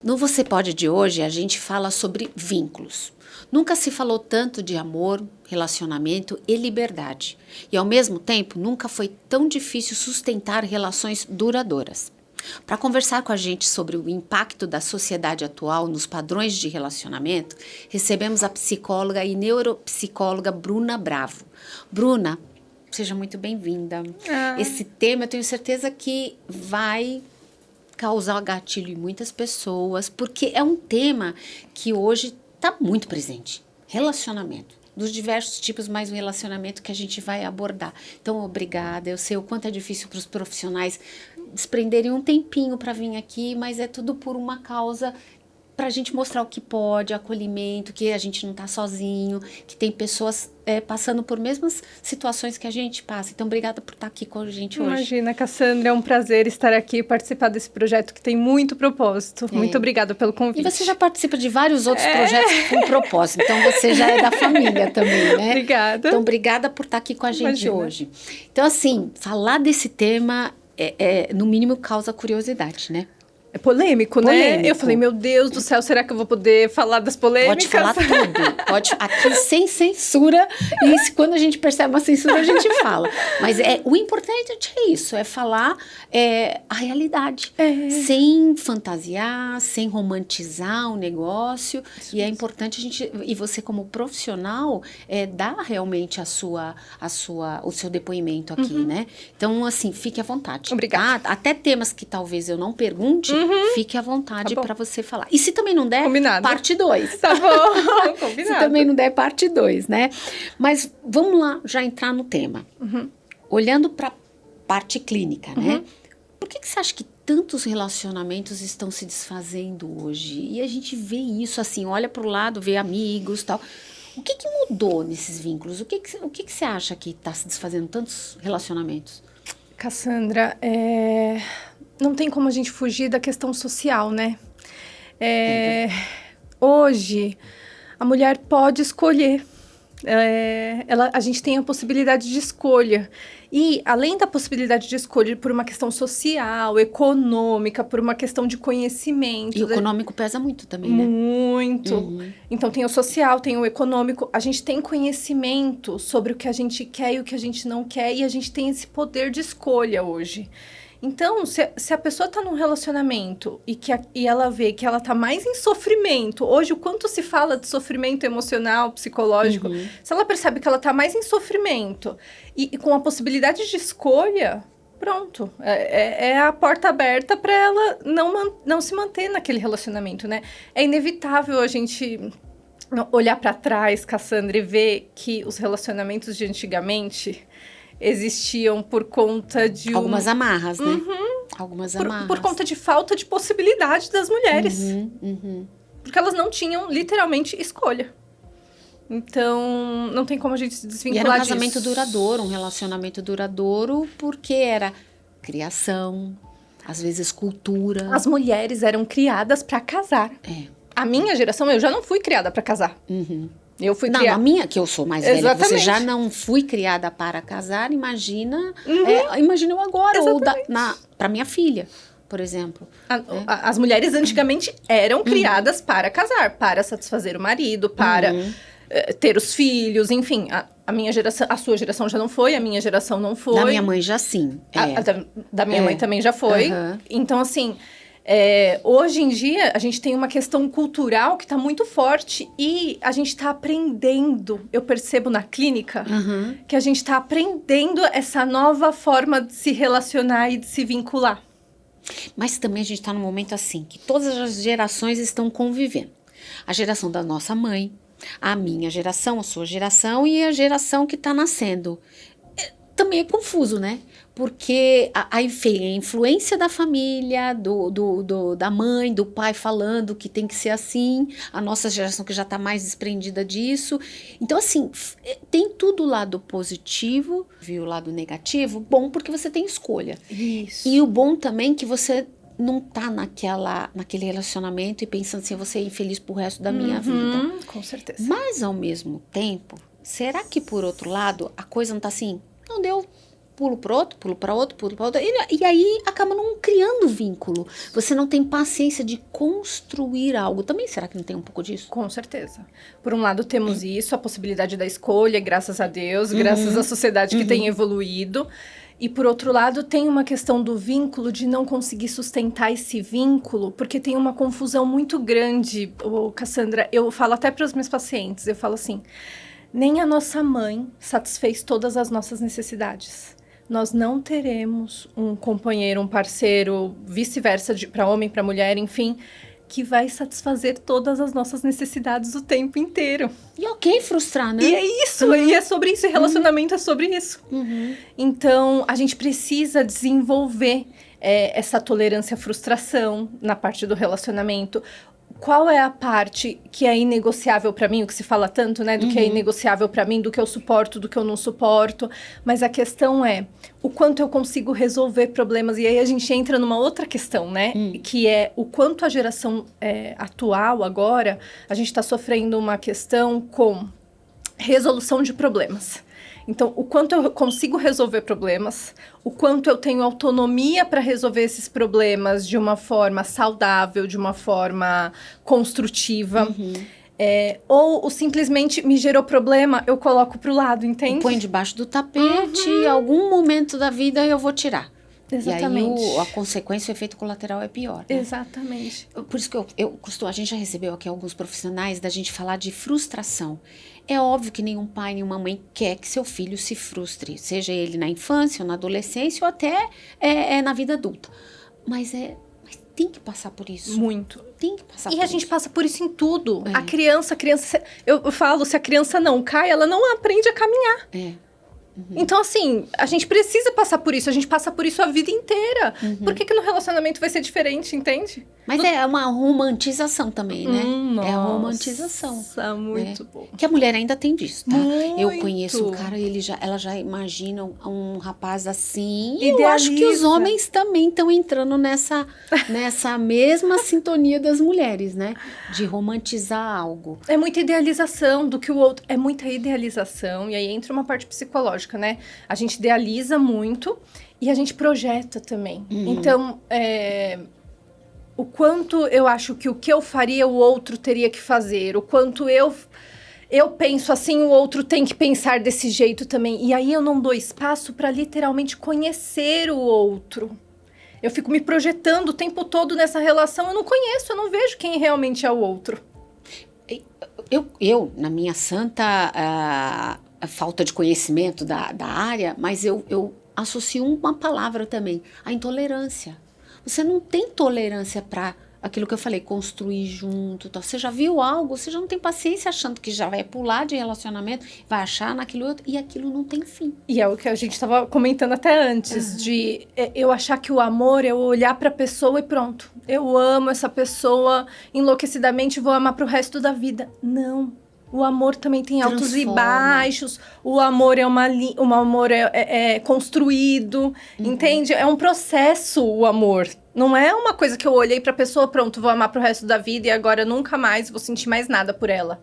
No Você Pode de hoje, a gente fala sobre vínculos. Nunca se falou tanto de amor, relacionamento e liberdade. E, ao mesmo tempo, nunca foi tão difícil sustentar relações duradouras. Para conversar com a gente sobre o impacto da sociedade atual nos padrões de relacionamento, recebemos a psicóloga e neuropsicóloga Bruna Bravo. Bruna, seja muito bem-vinda. Esse tema eu tenho certeza que vai causar gatilho em muitas pessoas, porque é um tema que hoje está muito presente. Relacionamento. Dos diversos tipos, mais um relacionamento que a gente vai abordar. Então, obrigada. Eu sei o quanto é difícil para os profissionais desprenderem um tempinho para vir aqui, mas é tudo por uma causa, para a gente mostrar o que pode, acolhimento, que a gente não está sozinho, que tem pessoas passando por mesmas situações que a gente passa. Então, obrigada por estar aqui com a gente hoje. Imagina, Cassandra, é um prazer estar aqui e participar desse projeto que tem muito propósito. Muito obrigada pelo convite. E você já participa de vários outros projetos com propósito, então você já é da família também, né? Obrigada. Então, obrigada por estar aqui com a gente hoje. Então, assim, falar desse tema, no mínimo, causa curiosidade, né? É polêmico, né? Eu falei, meu Deus do céu, será que eu vou poder falar das polêmicas? Pode falar tudo. Pode, aqui sem censura. E quando a gente percebe uma censura, a gente fala. Mas o importante é isso, é falar a realidade. Sem fantasiar, sem romantizar o negócio. Isso, e é importante a gente... E você, como profissional, dar realmente o seu depoimento aqui, né? Então, assim, fique à vontade. Obrigada. Tá? Até temas que talvez eu não pergunte, fique à vontade para você falar. E se também não der, combinado. Parte 2. Tá bom, combinado. Se também não der, parte 2, né? Mas vamos lá já entrar no tema. Olhando para a parte clínica, né? Por que você acha que tantos relacionamentos estão se desfazendo hoje? E a gente vê isso assim, olha para o lado, vê amigos e tal. O que mudou nesses vínculos? O que você acha que está se desfazendo tantos relacionamentos? Cassandra, não tem como a gente fugir da questão social, né? Hoje, a mulher pode escolher. A gente tem a possibilidade de escolha. E, além da possibilidade de escolha por uma questão social, econômica, por uma questão de conhecimento... E o econômico pesa muito também, né? Muito. Então, tem o social, tem o econômico. A gente tem conhecimento sobre o que a gente quer e o que a gente não quer. E a gente tem esse poder de escolha hoje. Então, se a pessoa está num relacionamento e ela vê que ela está mais em sofrimento, hoje o quanto se fala de sofrimento emocional, psicológico, se ela percebe que ela está mais em sofrimento e com a possibilidade de escolha, pronto, é a porta aberta para ela não se manter naquele relacionamento, né? É inevitável a gente olhar para trás, Cassandra, e ver que os relacionamentos de antigamente... existiam por conta de algumas amarras, né? Algumas amarras. Por conta de falta de possibilidade das mulheres. Porque elas não tinham, literalmente, escolha. Então, não tem como a gente se desvincular disso. E era um casamento duradouro, um relacionamento duradouro, porque era criação, às vezes cultura. As mulheres eram criadas para casar. A minha geração, eu já não fui criada para casar. Eu fui criada... a minha, que eu sou mais velha, você já não fui criada para casar, imagina eu agora, ou para minha filha, por exemplo. As mulheres antigamente eram criadas para casar, para satisfazer o marido, para ter os filhos, enfim. A minha geração, a sua geração já não foi, a minha geração não foi. Da minha mãe já sim. Da minha mãe também já foi. Então, assim... hoje em dia, a gente tem uma questão cultural que está muito forte e a gente está aprendendo, eu percebo na clínica, que a gente está aprendendo essa nova forma de se relacionar e de se vincular. Mas também a gente está num momento assim, que todas as gerações estão convivendo. A geração da nossa mãe, a minha geração, a sua geração e a geração que está nascendo. Também é confuso, né? Porque aí vem a influência da família, da mãe, do pai falando que tem que ser assim, a nossa geração que já está mais desprendida disso. Então, assim, tem tudo o lado positivo, viu, o lado negativo, bom porque você tem escolha. Isso. E o bom também que você não tá naquele relacionamento e pensando assim, eu vou ser infeliz pro resto da minha vida. Com certeza. Mas, ao mesmo tempo, será que, por outro lado, a coisa não tá assim, não deu pulo para outro, pulo para outro, pulo para outro. E aí acaba não criando vínculo. Você não tem paciência de construir algo. Também será que não tem um pouco disso? Com certeza. Por um lado, temos isso, a possibilidade da escolha, graças a Deus, graças à sociedade que tem evoluído. E, por outro lado, tem uma questão do vínculo, de não conseguir sustentar esse vínculo, porque tem uma confusão muito grande. Cassandra, eu falo até para os meus pacientes, eu falo assim, nem a nossa mãe satisfez todas as nossas necessidades. Nós não teremos um companheiro, um parceiro, vice-versa, para homem, para mulher, enfim, que vai satisfazer todas as nossas necessidades o tempo inteiro. E ok frustrar, né? E é isso, e é sobre isso, e relacionamento é sobre isso. Então, a gente precisa desenvolver essa tolerância à frustração na parte do relacionamento. Qual é a parte que é inegociável para mim, o que se fala tanto, né? Do que é inegociável para mim, do que eu suporto, do que eu não suporto. Mas a questão é o quanto eu consigo resolver problemas. E aí a gente entra numa outra questão, né? Que é o quanto a geração atual, agora, a gente está sofrendo uma questão com resolução de problemas. Então, o quanto eu consigo resolver problemas, o quanto eu tenho autonomia para resolver esses problemas de uma forma saudável, de uma forma construtiva. Ou simplesmente me gerou problema, eu coloco para o lado, entende? Põe debaixo do tapete, em algum momento da vida eu vou tirar. Exatamente. E aí a consequência, o efeito colateral é pior, né? Exatamente. Por isso que a gente já recebeu aqui alguns profissionais da gente falar de frustração. É óbvio que nenhum pai, nenhuma mãe quer que seu filho se frustre, seja ele na infância, ou na adolescência, ou até na vida adulta. Mas tem que passar por isso. Muito. Tem que passar por isso. E a gente passa por isso em tudo. A criança, eu falo, se a criança não cai, ela não aprende a caminhar. Então, assim, a gente precisa passar por isso. A gente passa por isso a vida inteira. Por que no relacionamento vai ser diferente, entende? Mas é uma romantização também, né? Nossa, é a romantização. Muito bom. Que a mulher ainda tem disso, tá? Muito. Eu conheço um cara, ela já imagina um rapaz assim. E Idealiza. eu acho que os homens também estão entrando nessa mesma sintonia das mulheres, né? De romantizar algo. É muita idealização do que o outro... É muita idealização. E aí entra uma parte psicológica, né? A gente idealiza muito e a gente projeta também. Então, o quanto eu acho que o que eu faria, o outro teria que fazer. O quanto eu penso assim, o outro tem que pensar desse jeito também. E aí eu não dou espaço para literalmente conhecer o outro. Eu fico me projetando o tempo todo nessa relação. Eu não conheço, eu não vejo quem realmente é o outro. Eu na minha santa a falta de conhecimento da área, mas eu associo uma palavra também, a intolerância. Você não tem tolerância para aquilo que eu falei, construir junto, tal. Você já viu algo, você já não tem paciência achando que já vai pular de relacionamento, vai achar naquilo outro, e aquilo não tem fim. E é o que a gente estava comentando até antes, de eu achar que o amor é eu olhar para a pessoa e pronto. Eu amo essa pessoa enlouquecidamente, vou amar pro resto da vida. Não. O amor também tem altos e baixos. O amor é um amor é construído, entende? É um processo o amor. Não é uma coisa que eu olhei pra pessoa, pronto, vou amar pro resto da vida e agora nunca mais vou sentir mais nada por ela.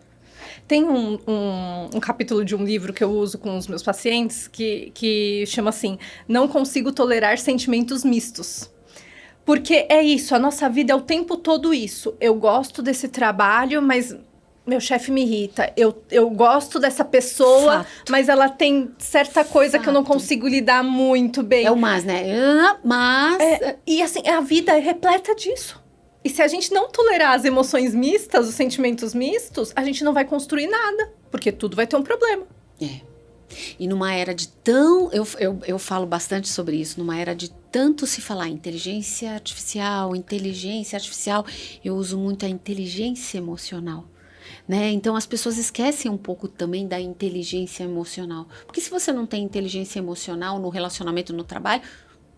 Tem um capítulo de um livro que eu uso com os meus pacientes que chama assim, Não Consigo Tolerar Sentimentos Mistos. Porque é isso, a nossa vida é o tempo todo isso. Eu gosto desse trabalho, mas... Meu chefe me irrita. Eu gosto dessa pessoa, Fato. Mas ela tem certa coisa que eu não consigo lidar muito bem. É o mas, né? Mas... E assim, a vida é repleta disso. E se a gente não tolerar as emoções mistas, os sentimentos mistos, a gente não vai construir nada. Porque tudo vai ter um problema. E numa era de tão... Eu falo bastante sobre isso. Numa era de tanto se falar inteligência artificial, eu uso muito a inteligência emocional. Né? Então as pessoas esquecem um pouco também da inteligência emocional, porque se você não tem inteligência emocional no relacionamento, no trabalho,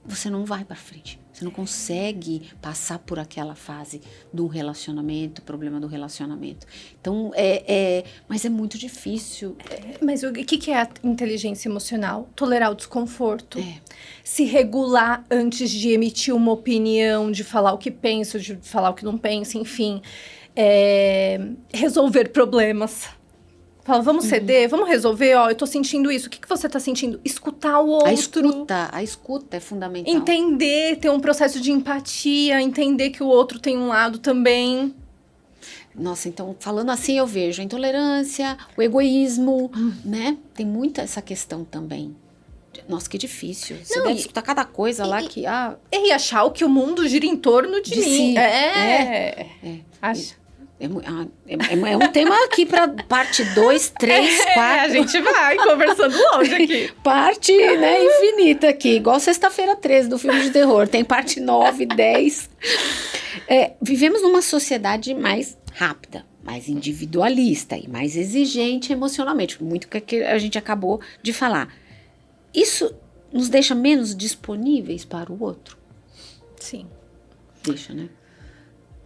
você não vai para frente, você não consegue passar por aquela fase do relacionamento, problema do relacionamento. Então mas é muito difícil. Mas o que é a inteligência emocional? Tolerar o desconforto, se regular antes de emitir uma opinião, de falar o que penso, de falar o que não penso, enfim. Resolver problemas. Fala, vamos ceder, vamos resolver, ó, eu tô sentindo isso, o que você tá sentindo? Escutar o outro. A escuta é fundamental. Entender, ter um processo de empatia, entender que o outro tem um lado também. Nossa, então, falando assim, eu vejo a intolerância, o egoísmo, né? Tem muita essa questão também. Nossa, que difícil. Você deve escutar cada coisa lá que... E achar que o mundo gira em torno de mim. Si. Acha. É um tema aqui para parte 2, 3, 4. A gente vai conversando longe aqui. Parte, né, infinita aqui. Igual Sexta-feira 13 do filme de terror. Tem parte 9, 10. Vivemos numa sociedade mais rápida, mais individualista e mais exigente emocionalmente. Muito que a gente acabou de falar. Isso nos deixa menos disponíveis para o outro? Sim. Deixa, né?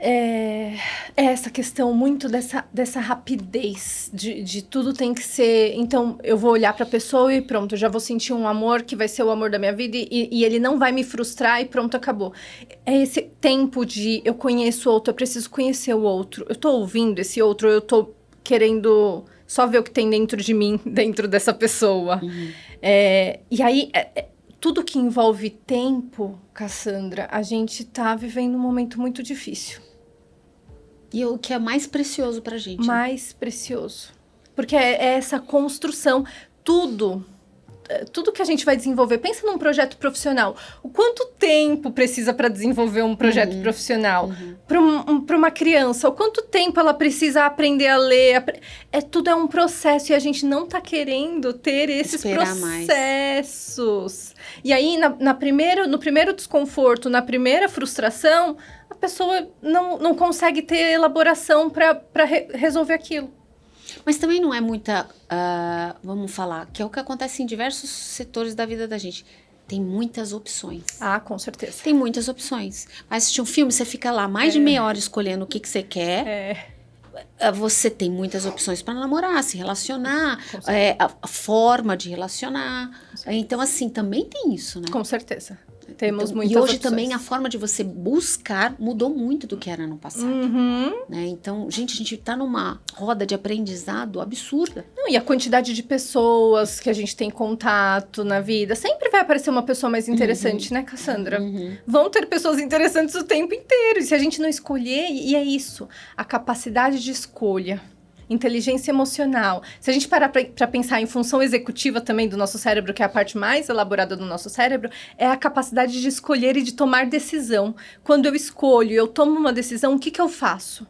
É essa questão muito dessa rapidez, de tudo tem que ser... Então, eu vou olhar para a pessoa e pronto, eu já vou sentir um amor que vai ser o amor da minha vida e ele não vai me frustrar e pronto, acabou. É esse tempo de eu conheço o outro, eu preciso conhecer o outro, eu tô ouvindo esse outro, eu tô querendo só ver o que tem dentro de mim, dentro dessa pessoa. E aí... tudo que envolve tempo, Cassandra, a gente tá vivendo um momento muito difícil. E o que é mais precioso pra gente. Mais precioso. Porque é essa construção, tudo que a gente vai desenvolver. Pensa num projeto profissional. O quanto tempo precisa para desenvolver um projeto profissional? Para uma criança, o quanto tempo ela precisa aprender a ler? Tudo é um processo e a gente não tá querendo ter esses processos. E aí, no primeiro desconforto, na primeira frustração, a pessoa não consegue ter elaboração para resolver aquilo. Mas também não é muita, vamos falar, que é o que acontece em diversos setores da vida da gente. Tem muitas opções. Ah, com certeza. Tem muitas opções. Vai assistir um filme, você fica lá mais de meia hora escolhendo o que você quer. Você tem muitas opções para namorar, se relacionar, a forma de relacionar. Então, assim, também tem isso, né? Com certeza. Temos muitas E hoje opções. também a forma de você buscar mudou muito do que era no passado. Né? Então, a gente tá numa roda de aprendizado absurda. E a quantidade de pessoas que a gente tem contato na vida. Sempre vai aparecer uma pessoa mais interessante, né, Cassandra? Vão ter pessoas interessantes o tempo inteiro. E se a gente não escolher, e é isso. A capacidade de escolha. Inteligência emocional. Se a gente parar para pensar em função executiva também do nosso cérebro, que é a parte mais elaborada do nosso cérebro, é a capacidade de escolher e de tomar decisão. Quando eu escolho, eu tomo uma decisão, o que eu faço?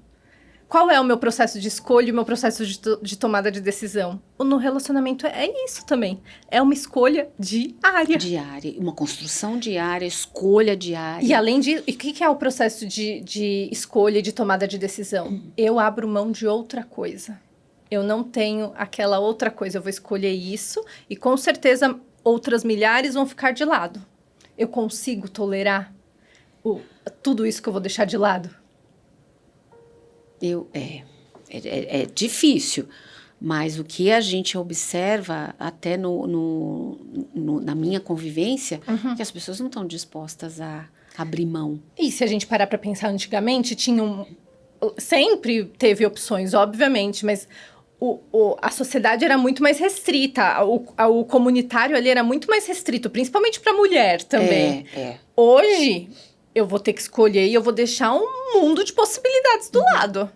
Qual é o meu processo de escolha e o meu processo de tomada de decisão? No relacionamento é isso também. É uma escolha diária. Diária. Uma construção diária, escolha diária. E além disso, o que é o processo de escolha e de tomada de decisão? Eu abro mão de outra coisa. Eu não tenho aquela outra coisa. Eu vou escolher isso e com certeza outras milhares vão ficar de lado. Eu consigo tolerar tudo isso que eu vou deixar de lado? É difícil, mas o que a gente observa até na minha convivência, é que as pessoas não estão dispostas a abrir mão. E se a gente parar para pensar antigamente, sempre teve opções, obviamente, mas a sociedade era muito mais restrita, o comunitário ali era muito mais restrito, principalmente para a mulher também. Hoje... eu vou ter que escolher e eu vou deixar um mundo de possibilidades do lado.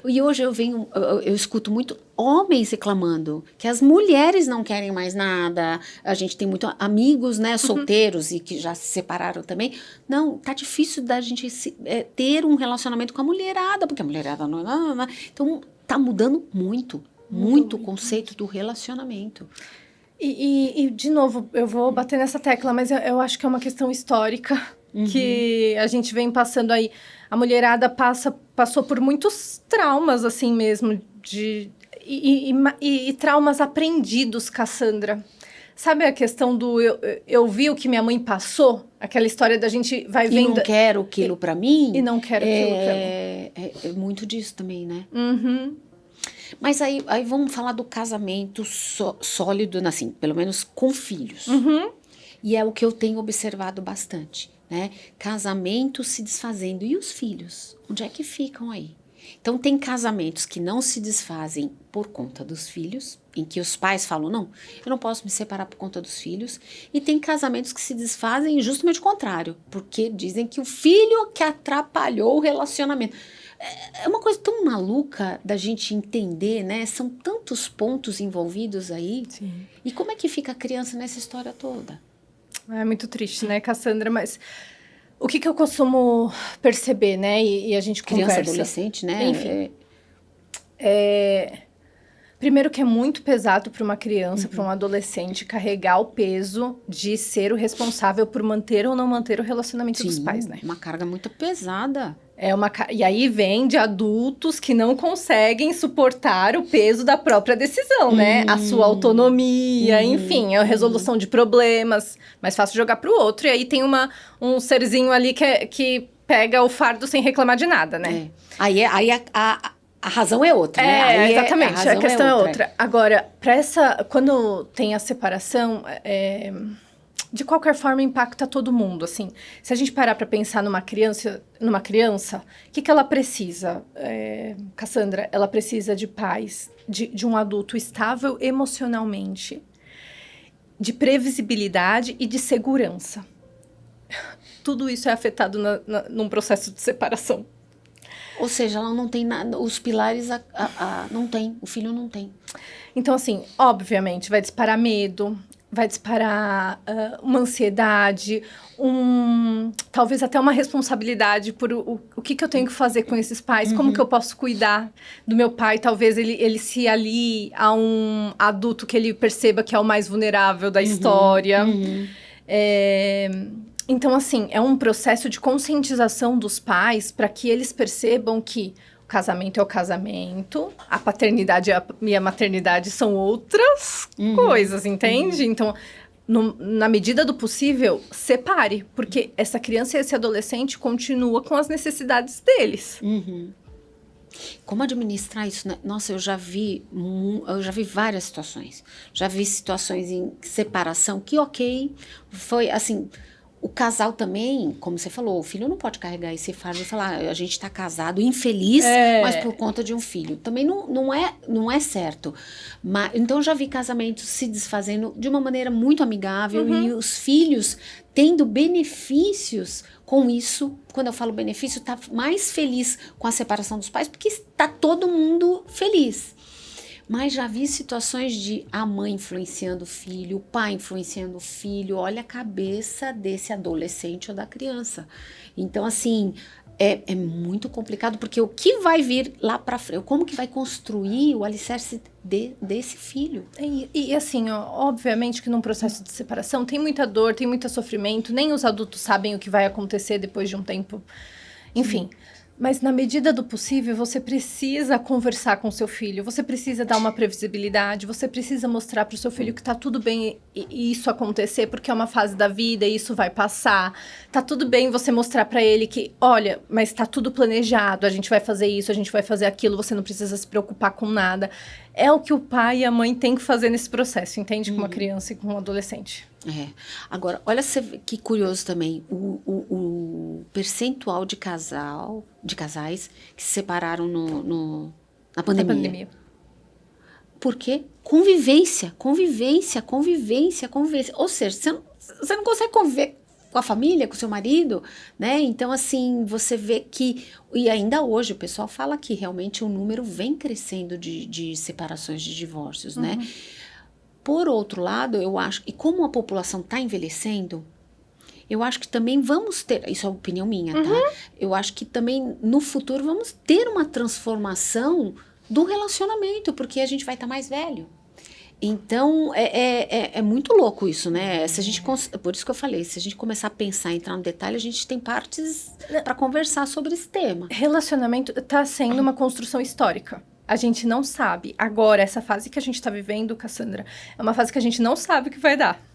E hoje eu escuto muito homens reclamando que as mulheres não querem mais nada. A gente tem muito amigos, né, solteiros e que já se separaram também. Não, tá difícil da gente ter um relacionamento com a mulherada, porque a mulherada não. Então, tá mudando muito o conceito do relacionamento. E, de novo, eu vou bater nessa tecla, mas eu acho que é uma questão histórica. Que a gente vem passando aí. A mulherada passou por muitos traumas, assim mesmo, e traumas aprendidos, Cassandra. Sabe a questão do eu vi o que minha mãe passou? Aquela história da gente vai vendo... E não quero aquilo pra mim. E não quero aquilo pra mim. É muito disso também, né? Mas aí vamos falar do casamento sólido, assim, pelo menos com filhos. E é o que eu tenho observado bastante. Né? Casamento se desfazendo. E os filhos? Onde é que ficam aí? Então, tem casamentos que não se desfazem por conta dos filhos, em que os pais falam, não, eu não posso me separar por conta dos filhos. E tem casamentos que se desfazem justamente o contrário, porque dizem que o filho que atrapalhou o relacionamento. É uma coisa tão maluca da gente entender, né? São tantos pontos envolvidos aí. Sim. E como é que fica a criança nessa história toda? É muito triste, né, Cassandra? Mas o que eu costumo perceber, né? E a gente Criança, conversa. adolescente, né? Enfim. Primeiro que é muito pesado para uma criança, para um adolescente, carregar o peso de ser o responsável por manter ou não manter o relacionamento dos pais, né? Uma carga muito pesada. E aí vem de adultos que não conseguem suportar o peso da própria decisão, né? A sua autonomia, enfim, a resolução de problemas. Mais fácil jogar pro outro. E aí tem um serzinho ali que pega o fardo sem reclamar de nada, né? Aí a razão é outra, né? Aí exatamente. A questão é outra. Agora, quando tem a separação, de qualquer forma impacta todo mundo, assim. Se a gente parar para pensar numa criança, o que ela precisa, Cassandra? Ela precisa de pais, de um adulto estável emocionalmente, de previsibilidade e de segurança. Tudo isso é afetado num processo de separação. Ou seja, ela não tem nada, os pilares não tem, o filho não tem. Então, assim, obviamente, vai disparar medo, vai disparar uma ansiedade, talvez até uma responsabilidade por o que eu tenho que fazer com esses pais, como que eu posso cuidar do meu pai, talvez ele se alie a um adulto que ele perceba que é o mais vulnerável da história. Então, assim, é um processo de conscientização dos pais para que eles percebam que o casamento é o casamento, a paternidade e a maternidade são outras coisas, entende? Então, na medida do possível, separe, porque essa criança e esse adolescente continuam com as necessidades deles. Como administrar isso, né? Nossa, eu já vi várias situações. Já vi situações em separação que, foi assim... O casal também, como você falou, o filho não pode carregar esse fardo e falar, a gente está casado, infeliz, mas por conta de um filho. Também não é certo. Mas, então, já vi casamentos se desfazendo de uma maneira muito amigável e os filhos tendo benefícios com isso. Quando eu falo benefício, tá mais feliz com a separação dos pais, porque está todo mundo feliz. Mas já vi situações de a mãe influenciando o filho, o pai influenciando o filho. Olha a cabeça desse adolescente ou da criança. Então, assim, é muito complicado, porque o que vai vir lá para frente? Como que vai construir o alicerce desse filho? E assim, obviamente que num processo de separação tem muita dor, tem muito sofrimento. Nem os adultos sabem o que vai acontecer depois de um tempo. Enfim... Mas, na medida do possível, você precisa conversar com o seu filho, você precisa dar uma previsibilidade, você precisa mostrar para o seu filho que tá tudo bem isso acontecer, porque é uma fase da vida e isso vai passar. Tá tudo bem você mostrar para ele que, olha, mas tá tudo planejado, a gente vai fazer isso, a gente vai fazer aquilo, você não precisa se preocupar com nada. É o que o pai e a mãe têm que fazer nesse processo, entende? Com uma criança e com um adolescente. Agora, olha que curioso também, o percentual de casais que se separaram na pandemia. Por quê? Convivência. Ou seja, você não consegue conviver com a família, com o seu marido, né? Então, assim, você vê que... E ainda hoje, o pessoal fala que realmente o número vem crescendo de separações, de divórcios, né? Por outro lado, eu acho... E como a população está envelhecendo, eu acho que também vamos ter... Isso é opinião minha, tá? Eu acho que também, no futuro, vamos ter uma transformação do relacionamento, porque a gente vai estar mais velho. Então, é muito louco isso, né? Se a gente, por isso que eu falei, se a gente começar a pensar, entrar no detalhe, a gente tem partes para conversar sobre esse tema. Relacionamento está sendo uma construção histórica. A gente não sabe. Agora, essa fase que a gente está vivendo, Cassandra, é uma fase que a gente não sabe o que vai dar.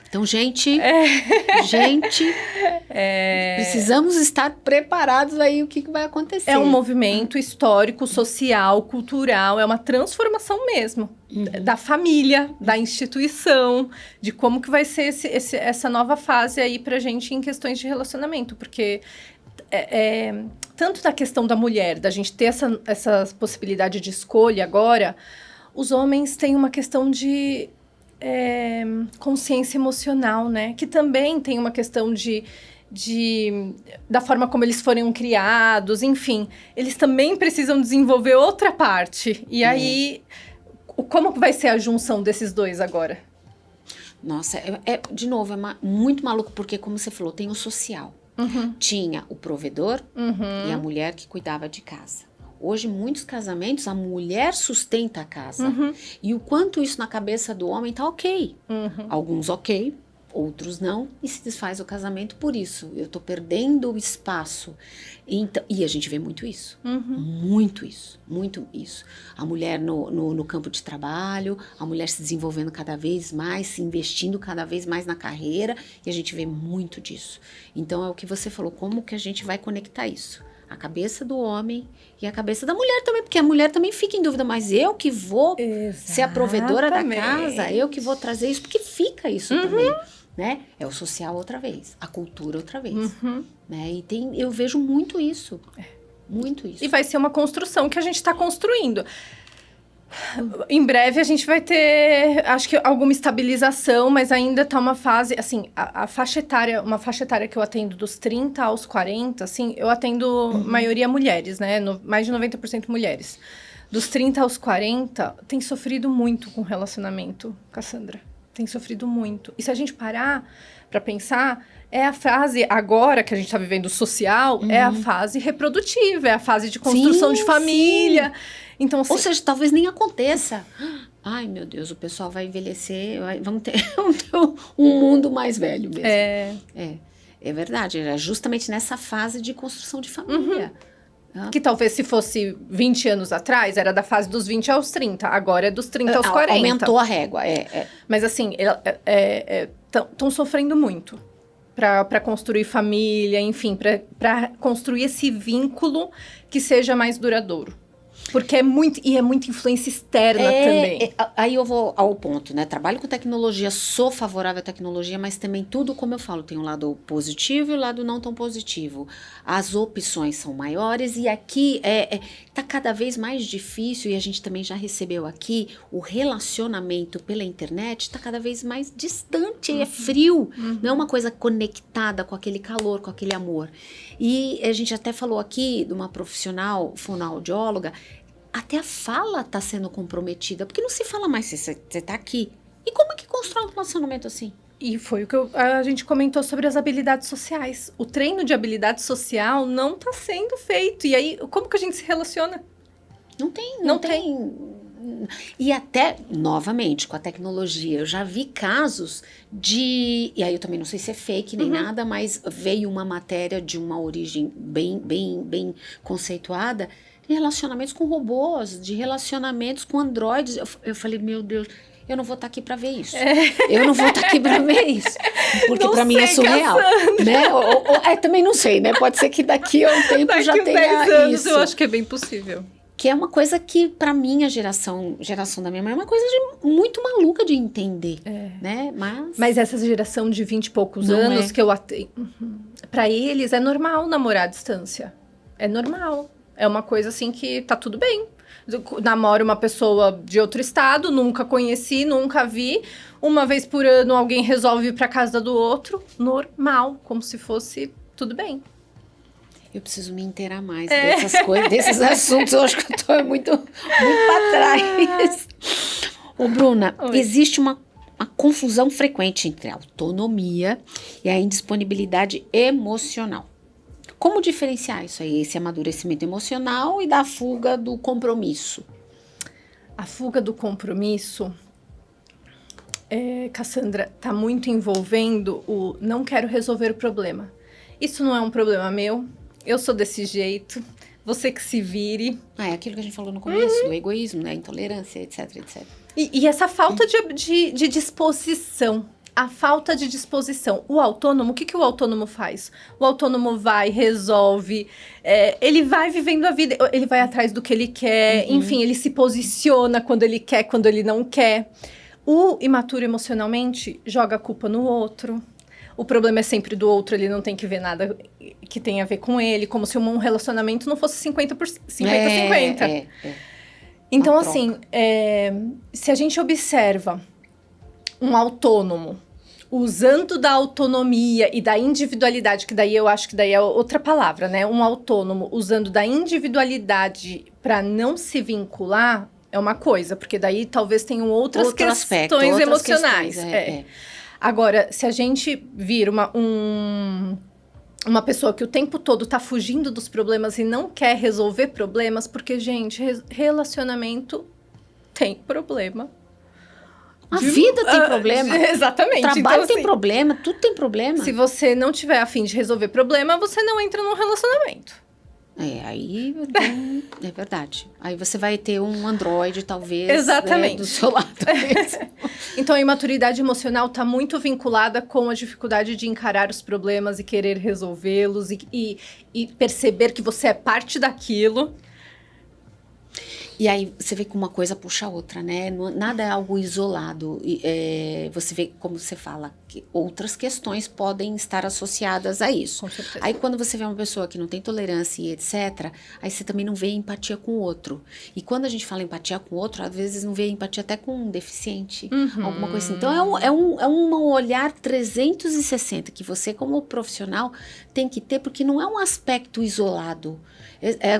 Então, gente, precisamos estar preparados aí o que vai acontecer. É um movimento histórico, social, cultural, é uma transformação mesmo da família, da instituição, de como que vai ser essa nova fase aí pra gente em questões de relacionamento, porque tanto da questão da mulher, da gente ter essa possibilidade de escolha agora, os homens têm uma questão de consciência emocional, né? Que também tem uma questão da forma como eles foram criados, enfim. Eles também precisam desenvolver outra parte. E aí, como vai ser a junção desses dois agora? Nossa, de novo, muito maluco, porque como você falou, tem o social. Tinha o provedor e a mulher que cuidava de casa. Hoje, muitos casamentos, a mulher sustenta a casa. E o quanto isso na cabeça do homem tá ok. Alguns ok, outros não. E se desfaz o casamento por isso. Eu tô perdendo o espaço. Então, e a gente vê muito isso. Muito isso. Muito isso. A mulher no campo de trabalho, a mulher se desenvolvendo cada vez mais, se investindo cada vez mais na carreira. E a gente vê muito disso. Então, é o que você falou. Como que a gente vai conectar isso? A cabeça do homem e a cabeça da mulher também, porque a mulher também fica em dúvida, mas eu que vou ser a provedora da casa, eu que vou trazer isso, porque fica isso também, né? É o social outra vez, a cultura outra vez, né? E eu vejo muito isso, muito isso. E vai ser uma construção que a gente está construindo. Em breve a gente vai ter, acho que alguma estabilização, mas ainda tá uma fase, assim, a faixa etária, uma faixa etária que eu atendo dos 30 aos 40, assim, eu atendo maioria mulheres, né, mais de 90% mulheres. Dos 30 aos 40, tem sofrido muito com relacionamento, Cassandra, tem sofrido muito. E se a gente parar pra pensar, é a fase, agora que a gente tá vivendo social, é a fase reprodutiva, é a fase de construção de família. Então, assim, ou seja, talvez nem aconteça. Ai, meu Deus, o pessoal vai envelhecer, vamos ter um mundo mais velho mesmo. É verdade, era justamente nessa fase de construção de família. Que talvez se fosse 20 anos atrás, era da fase dos 20 aos 30, agora é dos 30 aos 40. Aumentou a régua, Mas assim, estão sofrendo muito para construir família, enfim, para construir esse vínculo que seja mais duradouro. Porque é muito influência externa também. Aí eu vou ao ponto, né? Trabalho com tecnologia, sou favorável à tecnologia, mas também tudo, como eu falo, tem um lado positivo e o lado não tão positivo. As opções são maiores e aqui tá cada vez mais difícil, e a gente também já recebeu aqui, o relacionamento pela internet tá cada vez mais distante, é frio, não é uma coisa conectada com aquele calor, com aquele amor. E a gente até falou aqui de uma profissional, fonoaudióloga, até a fala tá sendo comprometida, porque não se fala mais se você tá aqui. E como é que constrói um relacionamento assim? E foi o que a gente comentou sobre as habilidades sociais. O treino de habilidade social não tá sendo feito. E aí, como que a gente se relaciona? Não tem. E até, novamente, com a tecnologia, eu já vi casos e aí eu também não sei se é fake nem nada, mas veio uma matéria de uma origem bem conceituada, de relacionamentos com robôs, de relacionamentos com androides. Eu falei, meu Deus, eu não vou estar aqui para ver isso. Eu não vou estar aqui para ver isso. Porque para mim é surreal. Né? Também não sei, né? Pode ser que daqui a um tempo já tenha 10 anos, isso. Eu acho que é bem possível. Que é uma coisa que, para minha geração da minha mãe, é uma coisa muito maluca de entender, né? Mas essa geração de 20 e poucos anos que eu atendo, para eles é normal namorar à distância. É normal. É uma coisa assim que tá tudo bem. Namoro uma pessoa de outro estado, nunca conheci, nunca vi. Uma vez por ano alguém resolve ir pra casa do outro. Normal, como se fosse tudo bem. Eu preciso me inteirar mais dessas coisas, desses assuntos. Eu acho que eu tô muito para trás. Ô, Bruna, existe uma confusão frequente entre a autonomia e a indisponibilidade emocional. Como diferenciar isso aí, esse amadurecimento emocional e da fuga do compromisso? A fuga do compromisso, Cassandra, tá muito envolvendo o não quero resolver o problema. Isso não é um problema meu. Eu sou desse jeito, você que se vire. É aquilo que a gente falou no começo, do egoísmo, né? Intolerância, etc, etc. E essa falta de disposição, a falta de disposição. O autônomo, o que o autônomo faz? O autônomo vai, resolve, ele vai vivendo a vida, ele vai atrás do que ele quer, enfim, ele se posiciona quando ele quer, quando ele não quer. O imaturo emocionalmente joga a culpa no outro. o problema é sempre do outro, ele não tem que ver nada que tenha a ver com ele, como se um relacionamento não fosse 50-50. Então, assim, se a gente observa um autônomo usando da autonomia e da individualidade, que daí eu acho que daí é outra palavra, né? Um autônomo usando da individualidade para não se vincular é uma coisa, porque daí talvez tenham outras questões emocionais. Agora, se a gente vir uma pessoa que o tempo todo tá fugindo dos problemas e não quer resolver problemas, porque, gente, relacionamento tem problema. A vida tem problema. Exatamente. O trabalho então, tem problema, tudo tem problema. Se você não tiver a fim de resolver problema, você não entra num relacionamento. Aí é verdade. Aí você vai ter um androide, talvez, exatamente. Do seu lado. Então, a imaturidade emocional está muito vinculada com a dificuldade de encarar os problemas e querer resolvê-los e perceber que você é parte daquilo. E aí você vê que uma coisa puxa a outra, né? Nada é algo isolado. Você vê, como você fala, que outras questões podem estar associadas a isso. Com certeza. Aí quando você vê uma pessoa que não tem tolerância e etc., aí você também não vê empatia com o outro. E quando a gente fala empatia com o outro, às vezes não vê empatia até com um deficiente, alguma coisa assim. Então é um olhar 360 que você, como profissional, tem que ter, porque não é um aspecto isolado.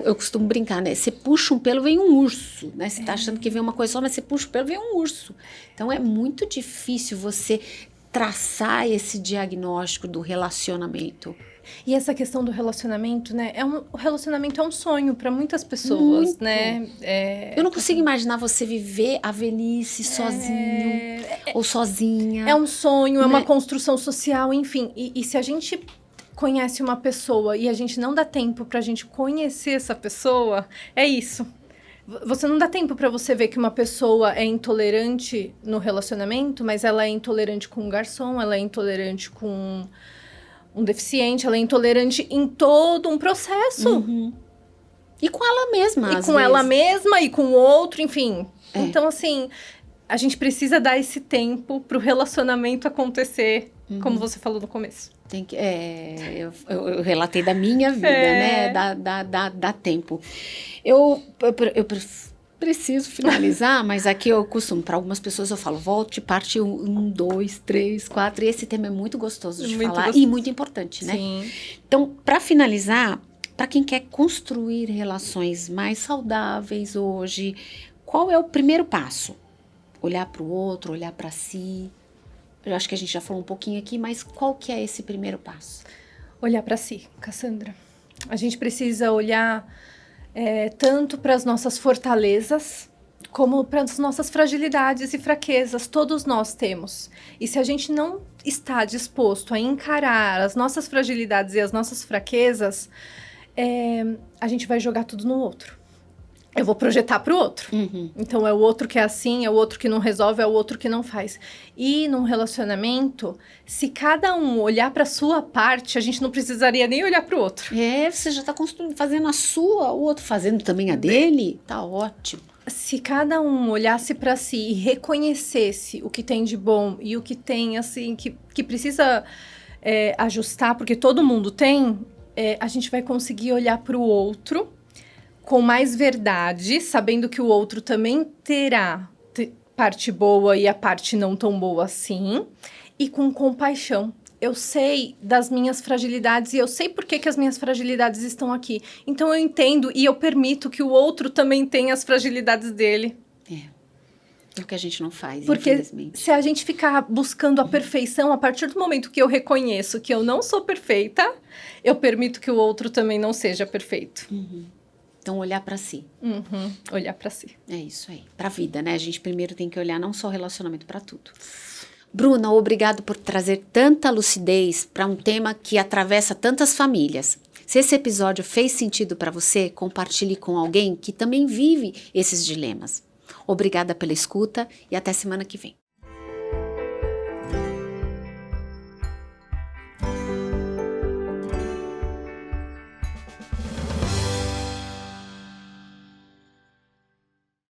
Eu costumo brincar, né? Você puxa um pelo, vem um urso, né? Você tá achando que vem uma coisa só, mas você puxa o pelo, vem um urso. Então, é muito difícil você traçar esse diagnóstico do relacionamento. E essa questão do relacionamento, né? O relacionamento é um sonho para muitas pessoas, muito. Né? Eu não consigo imaginar você viver a velhice sozinho ou sozinha. É um sonho, é uma construção social, enfim. E se a gente conhece uma pessoa e a gente não dá tempo pra gente conhecer essa pessoa, é isso. Você não dá tempo pra você ver que uma pessoa é intolerante no relacionamento, mas ela é intolerante com um garçom, ela é intolerante com um deficiente, ela é intolerante em todo um processo. E com ela mesma, e com ela mesma, e com o outro, enfim. Então, assim, a gente precisa dar esse tempo pro relacionamento acontecer, como você falou no começo. Tem que, eu relatei da minha vida, né? Dá tempo. Eu preciso finalizar, mas aqui eu costumo, para algumas pessoas eu falo, volte, parte 1, 2, 3, 4, e esse tema é muito gostoso de falar e muito importante, né? Sim. Então, para finalizar, para quem quer construir relações mais saudáveis hoje, qual é o primeiro passo? Olhar para o outro, olhar para si. Eu acho que a gente já falou um pouquinho aqui, mas qual que é esse primeiro passo? Olhar para si, Cassandra. A gente precisa olhar tanto para as nossas fortalezas, como para as nossas fragilidades e fraquezas. Todos nós temos. E se a gente não está disposto a encarar as nossas fragilidades e as nossas fraquezas, a gente vai jogar tudo no outro. Eu vou projetar para o outro. Então, é o outro que é assim, é o outro que não resolve, é o outro que não faz. E num relacionamento, se cada um olhar para a sua parte, a gente não precisaria nem olhar para o outro. Você já está fazendo a sua, o outro fazendo também a dele. Tá ótimo. Se cada um olhasse para si e reconhecesse o que tem de bom e o que tem, assim, que precisa ajustar, porque todo mundo tem, a gente vai conseguir olhar para o outro com mais verdade, sabendo que o outro também terá parte boa e a parte não tão boa assim, e com compaixão. Eu sei das minhas fragilidades e eu sei por que as minhas fragilidades estão aqui. Então eu entendo e eu permito que o outro também tenha as fragilidades dele. É o que a gente não faz, porque infelizmente. Se a gente ficar buscando a perfeição, a partir do momento que eu reconheço que eu não sou perfeita, eu permito que o outro também não seja perfeito. Então, olhar para si. Olhar para si. É isso aí. Para a vida, né? A gente primeiro tem que olhar não só o relacionamento, para tudo. Bruna, obrigado por trazer tanta lucidez para um tema que atravessa tantas famílias. Se esse episódio fez sentido para você, compartilhe com alguém que também vive esses dilemas. Obrigada pela escuta e até semana que vem.